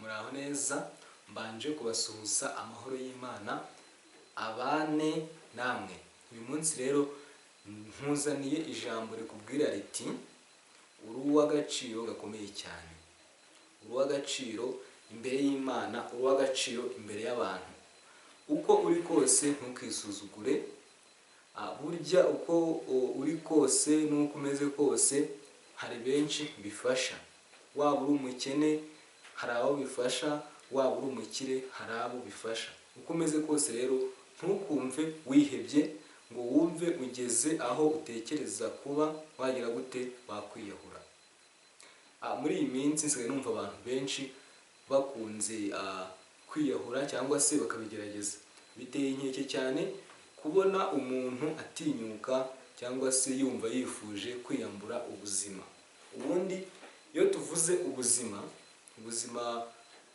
muraho neza, mbanje kubasuhuza amahoro y'Imana abane namwe. Uyu munsi rero nkuzaniye ijambo rikubwira riti uri uw'agaciro gakomeye cyane, uri uw'agaciro imbere y'Imana, uri uw'agaciro imbere y'abantu. Uko uri kose ntukisuzugure, burya uko uri kose n'uko umeze kose hari benshi bifasha. Waba uri umukene hari abo bifasha, waba uri umukire hari abo bifasha. Uko umeze kose rero ntukumve wihebye ngo wumve ugeze aho utekereza kuba wagira gute wakwiyahura. Muri iyi minsi nsigaye numva abantu benshi bakunze kwiyahura cyangwa se bakabigerageza. Biteye inkeke cyane kubona umuntu atinyuka cyangwa se yumva yifuje kwiyambura ubuzima. Ubundi iyo tuvuze ubuzima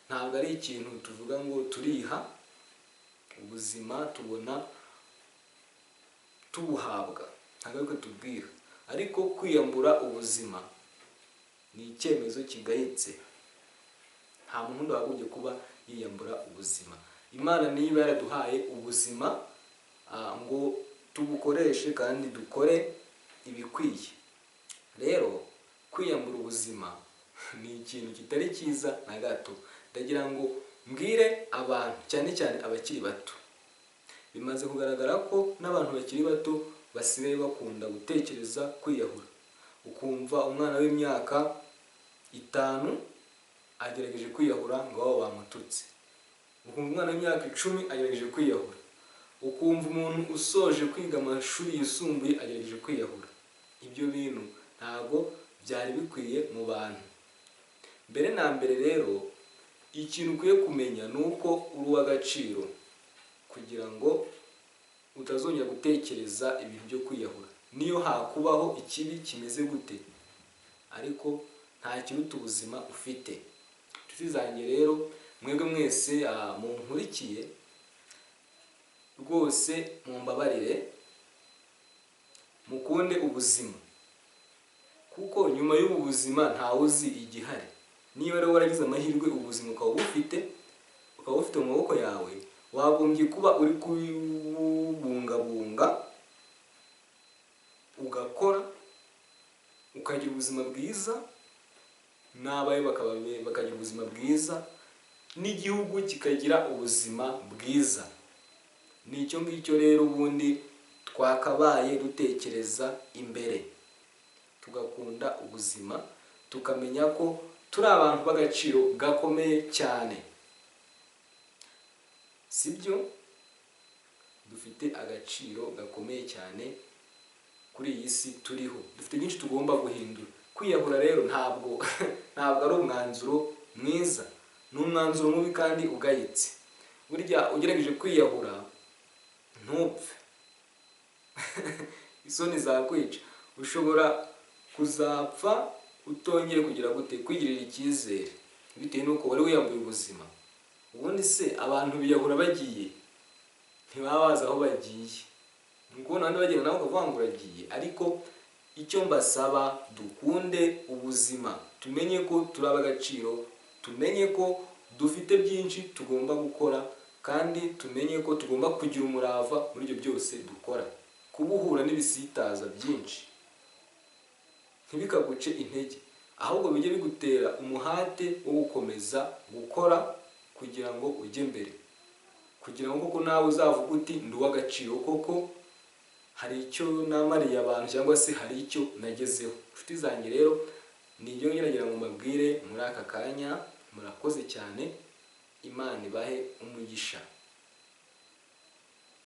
ntabwo ari ikintu tuvuga ngo turiha. Ubuzima tubona tubuhabwa, ntabwo ariko tubwira. Ariko kwiyambura ubuzima ni icyemezo kigayitse. Nta muntu wagomye kuba yiyambura ubuzima. Imana niba yaraduhaye ubuzima ngo tubukoreshe kandi dukore ibikwiye. Rero kwiyambura ubuzima ni ikintu kitari cyiza na gato. Ndagira ngo mbwire abantu cyane cyane abakiri bato. Bimaze kugaragara ko n'abantu bakiri bato basigaye bakunda gutekereza kwiyahura. Ukumva umwana w'imyaka 5 agerageje kwiyahura ngo abo bamututse. Ukumva umwana w'imyaka 10 agerageje kwiyahura. Ukumva umuntu usoje kwiga amashuri yisumbuye agerageje kwiyahura. Ibyo bintu ntabwo byari bikwiye mu bantu. Mbere na mbere rero ikintu ukwiye kumenya ni uko uri uw'agaciro, kugira ngo utazongera gutekereza ibintu byo kwiyahura. Niyo hakubaho ikibi kimeze gute, ariko nta kiruta ubuzima ufite. Inshuti zanjye rero, mwebwe mwese munkurikiye rwose mumbabarire mukunde ubuzima, kuko nyuma y'ubu buzima ntawe uzi igihari. Niba rero waragize amahirwe ubuzima ukaba bufite mu maboko yawe, wagombye kuba uri kubungabunga, ugakora, ukagira ubuzima bwiza, n'abawe bakagira ubuzima bwiza, n'igihugu kikagira ubuzima bwiza. Nicyo ngicyo rero ubundi twakabaye dutekereza imbere, tugakunda ubuzima, tukamenya ko turi abantu b'agaciro gakomeye cyane. Sibyo? Dufite agaciro gakomeye cyane kuri iyi si turiho. Dufite byinshi tugomba guhindura. Kwiyahura rero ntabwo ari umwanzuro mwiza, ni umwanzuro mubi kandi ugayitse. Burya ugerageje kwiyahura ntupfe. Isoni zakwica. Ushobora kuzapfa utongeye kugira gute, kwigirira icyizere bitewe n'uko wari wiyambuye ubuzima. Ubundi se abantu biyahura bagiye ntibaba bazi aho bagiye. Nuko nandi bagenda nawe ukavuga ngo uragiye. Ariko icyo mbasaba, dukunde ubuzima, tumenye ko turi ab'agaciro, tumenye ko dufite byinshi tugomba gukora, kandi tumenye ko tugomba kugira umurava muri ibyo byose dukora. Kubuhura n'ibisitaza byinshi ntibikaguce intege, ahubwo bijye bigutera umuhate wo gukomeza gukora kugira ngo ujye mbere, kugira ngo koko nawe uzavuga uti ndi uw'agaciro, koko hari icyo namariye abantu cyangwa se hari icyo nagezeho. Inshuti zanjye rero nibyo ngira ngo mbabwire muri aka kanya. Murakoze cyane, Imana ibahe umugisha.